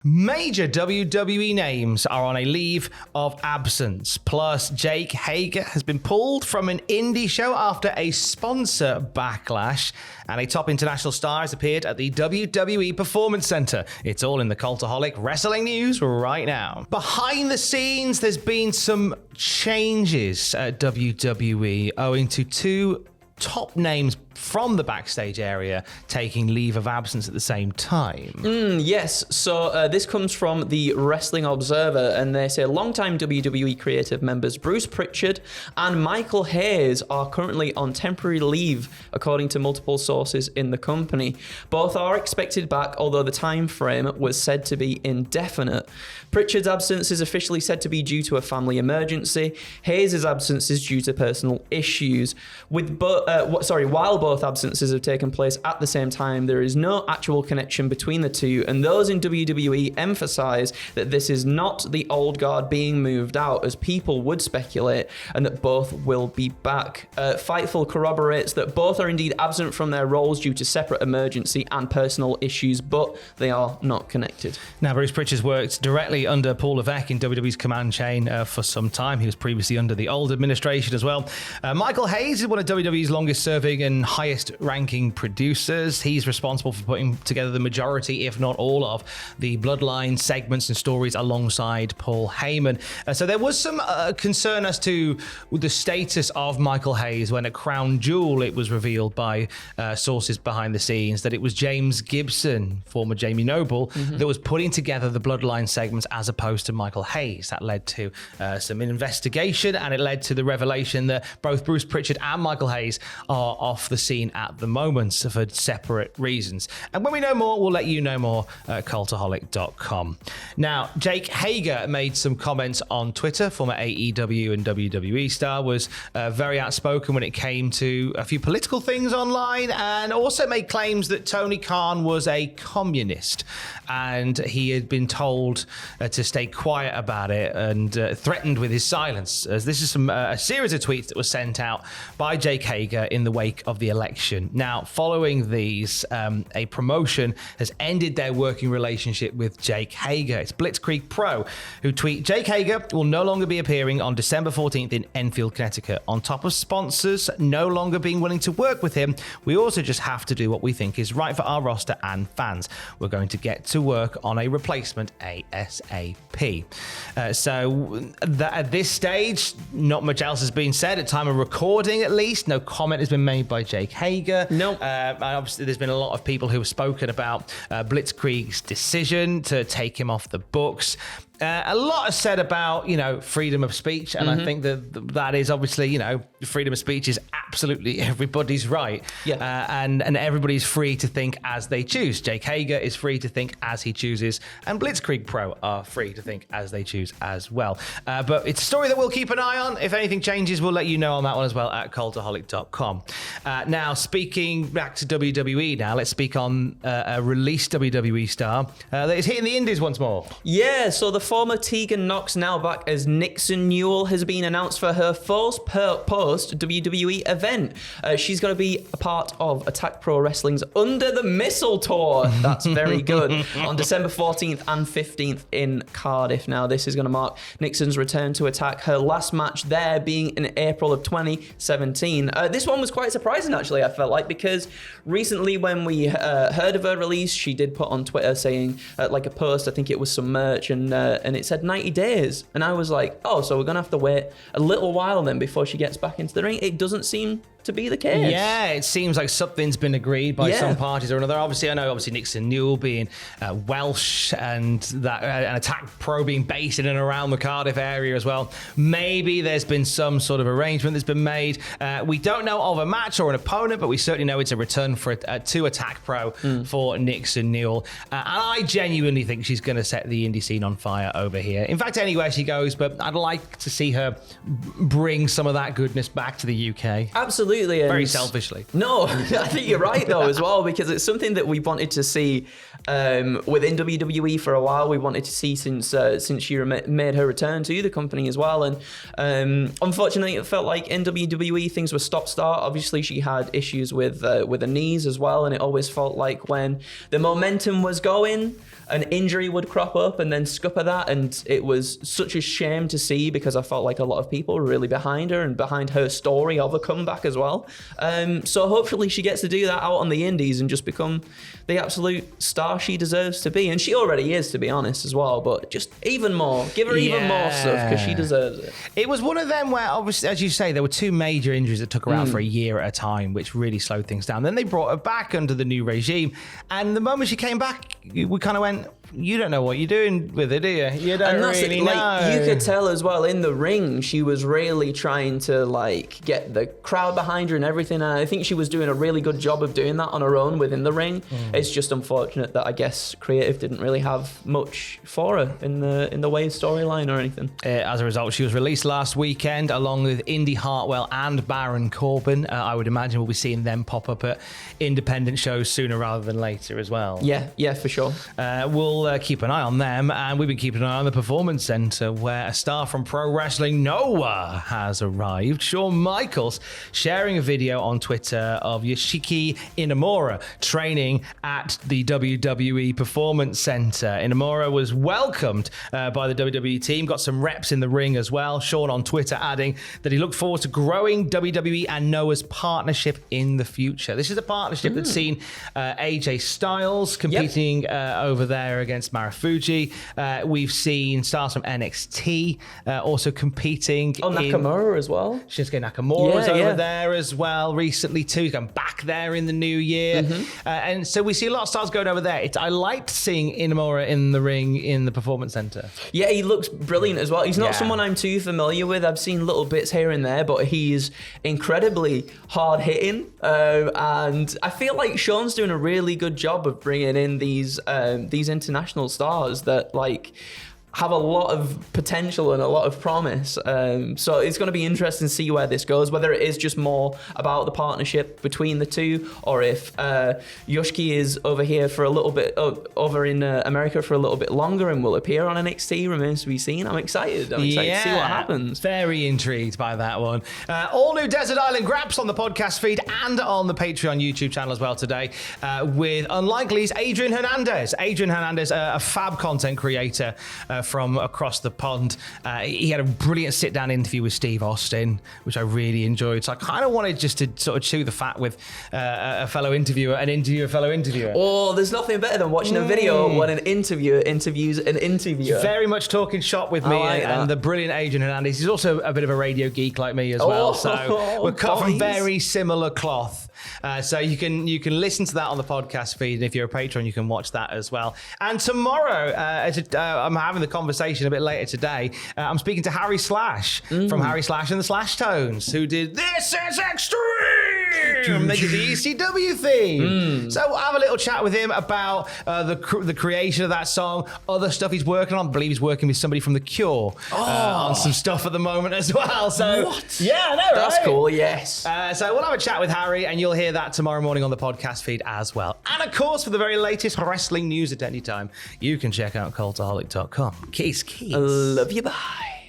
Major WWE names are on a leave of absence. Plus, Jake Hager has been pulled from an Indy show after a sponsor backlash. And a top international star has appeared at the WWE Performance Center. It's all in the Cultaholic Wrestling news right now. Behind the scenes, there's been some changes at WWE owing to two top names from the backstage area taking leave of absence at the same time. Yes, so this comes from the Wrestling Observer, and they say longtime WWE creative members Bruce Pritchard and Michael Hayes are currently on temporary leave, according to multiple sources in the company. Both are expected back, although the time frame was said to be indefinite. Pritchard's absence is officially said to be due to a family emergency. Hayes' absence is due to personal issues. While both absences have taken place at the same time, there is no actual connection between the two, and those in WWE emphasize that this is not the old guard being moved out, as people would speculate, and that both will be back. Fightful corroborates that both are indeed absent from their roles due to separate emergency and personal issues, but they are not connected. Now, Bruce Pritchard's worked directly under Paul Levesque in WWE's command chain for some time. He was previously under the old administration as well. Michael Hayes is one of WWE's longest serving and highest ranking producers. He's responsible for putting together the majority, if not all, of the Bloodline segments and stories alongside Paul Heyman. So there was some concern as to the status of Michael Hayes when at Crown Jewel it was revealed by sources behind the scenes that it was James Gibson, former Jamie Noble, that was putting together the Bloodline segments as opposed to Michael Hayes. That led to some investigation, and it led to the revelation that both Bruce Pritchard and Michael Hayes are off the scene at the moment for separate reasons. And when we know more, we'll let you know more at cultaholic.com. Now, Jake Hager made some comments on Twitter. Former AEW and WWE star was very outspoken when it came to a few political things online, and also made claims that Tony Khan was a communist, and he had been told to stay quiet about it and threatened with his silence. As this is a series of tweets that was sent out by Jake Hager in the wake of the election. Now, following these, a promotion has ended their working relationship with Jake Hager. It's Blitzkrieg Pro who tweet, Jake Hager will no longer be appearing on December 14th in Enfield, Connecticut. On top of sponsors no longer being willing to work with him, we also just have to do what we think is right for our roster and fans. We're going to get to work on a replacement ASAP. At this stage, not much else has been said. At time of recording, at least, no comment has been made by Jake Hager. No. Obviously, there's been a lot of people who have spoken about Blitzkrieg's decision to take him off the books. A lot is said about, freedom of speech. And I think that is obviously, freedom of speech is absolutely everybody's right. Yeah. And everybody's free to think as they choose. Jake Hager is free to think as he chooses. And Blitzkrieg Pro are free to think as they choose as well. But it's a story that we'll keep an eye on. If anything changes, we'll let you know on that one as well at cultaholic.com. Now, speaking back to WWE now, let's speak on a released WWE star that is hitting the indies once more. Yeah, so the former Tegan Knox, now back as Nixon Newell, has been announced for her first post WWE event. She's going to be a part of Attack Pro Wrestling's Under the Mistletoe. That's very good. On December 14th and 15th in Cardiff. Now, this is going to mark Nixon's return to Attack, her last match there being in April of 2017. This one was quite surprising, actually, I felt like, because recently when we heard of her release, she did put on Twitter saying, like a post, I think it was some merch, and it said 90 days. And I was like, oh, so we're going to have to wait a little while then before she gets back into the ring. It doesn't seem to be the case. Yeah, it seems like something's been agreed by some parties or another. Obviously, I know Nixon Newell being Welsh and that an Attack Pro being based in and around the Cardiff area as well. Maybe there's been some sort of arrangement that's been made. We don't know of a match or an opponent, but we certainly know it's a return to Attack Pro for Nixon Newell. And I genuinely think she's going to set the indie scene on fire over here. In fact, anywhere she goes, but I'd like to see her bring some of that goodness back to the UK. Absolutely. absolutely. Very selfishly. No, I think you're right though as well, because it's something that we wanted to see within WWE for a while. We wanted to see since she made her return to the company as well. And unfortunately, it felt like in WWE things were stop-start. Obviously, she had issues with her knees as well, and it always felt like when the momentum was going, an injury would crop up and then scupper that, and it was such a shame to see, because I felt like a lot of people were really behind her and behind her story of a comeback as well. So hopefully she gets to do that out on the indies and just become the absolute star she deserves to be, and she already is, to be honest, as well, but just even more, give her even more stuff, because she deserves it. It was one of them where, obviously, as you say, there were 2 major injuries that took her out for a year at a time, which really slowed things down. Then they brought her back under the new regime, and the moment she came back, we kind of went, you don't know what you're doing with it, do you? You don't really know. Like, you could tell as well in the ring, she was really trying to like get the crowd behind her and everything. And I think she was doing a really good job of doing that on her own within the ring. It's just unfortunate that I guess creative didn't really have much for her in the way of storyline or anything. As a result, she was released last weekend along with Indy Hartwell and Baron Corbin. I would imagine we'll be seeing them pop up at independent shows sooner rather than later as well. Yeah, for sure. We'll keep an eye on them, and we've been keeping an eye on the Performance Center, where a star from Pro Wrestling Noah has arrived. Shawn Michaels sharing a video on Twitter of Yoshiki Inamura training at the WWE Performance Center. Inamura was welcomed by the WWE team, got some reps in the ring as well. Shawn on Twitter adding that he looked forward to growing WWE and Noah's partnership in the future. This is a partnership that's seen AJ Styles competing over there against Marufuji. We've seen stars from NXT also competing. Nakamura as well. Shinsuke Nakamura was over there as well recently too. He's gone back there in the new year. And so we see a lot of stars going over there. I liked seeing Inamura in the ring in the Performance Center. Yeah, he looks brilliant as well. He's not someone I'm too familiar with. I've seen little bits here and there, but he's incredibly hard hitting. And I feel like Shawn's doing a really good job of bringing in these international stars that like have a lot of potential and a lot of promise. So it's going to be interesting to see where this goes, whether it is just more about the partnership between the two, or if Yoshiki is over here for a little bit, over in America for a little bit longer and will appear on NXT. Remains to be seen. I'm excited to see what happens. Very intrigued by that one. All new Desert Island Graps on the podcast feed and on the Patreon YouTube channel as well today, with Unlikely's Adrian Hernandez. Adrian Hernandez, a fab content creator from across the pond. He had a brilliant sit-down interview with Steve Austin, which I really enjoyed. So I kind of wanted just to sort of chew the fat with a fellow interviewer and interview a fellow interviewer. Oh, there's nothing better than watching a video when an interviewer interviews an interviewer. Very much talking shop with me and the brilliant Adrian Hernandez. He's also a bit of a radio geek like me as well. So we're cut from very similar cloth. So you can listen to that on the podcast feed, and if you're a patron, you can watch that as well. And tomorrow, I'm having the conversation a bit later today. I'm speaking to Harry Slash from Harry Slash and the Slash Tones, who did This Is Extreme. They did the ECW theme. So we'll have a little chat with him about the creation of that song, other stuff he's working on. I believe he's working with somebody from The Cure on some stuff at the moment as well. So what? Yeah, I know, right? That's cool. Yes. So we'll have a chat with Harry, and you'll hear that tomorrow morning on the podcast feed as well. And of course, for the very latest wrestling news at any time, you can check out cultaholic.com. Keys. I love you. Bye.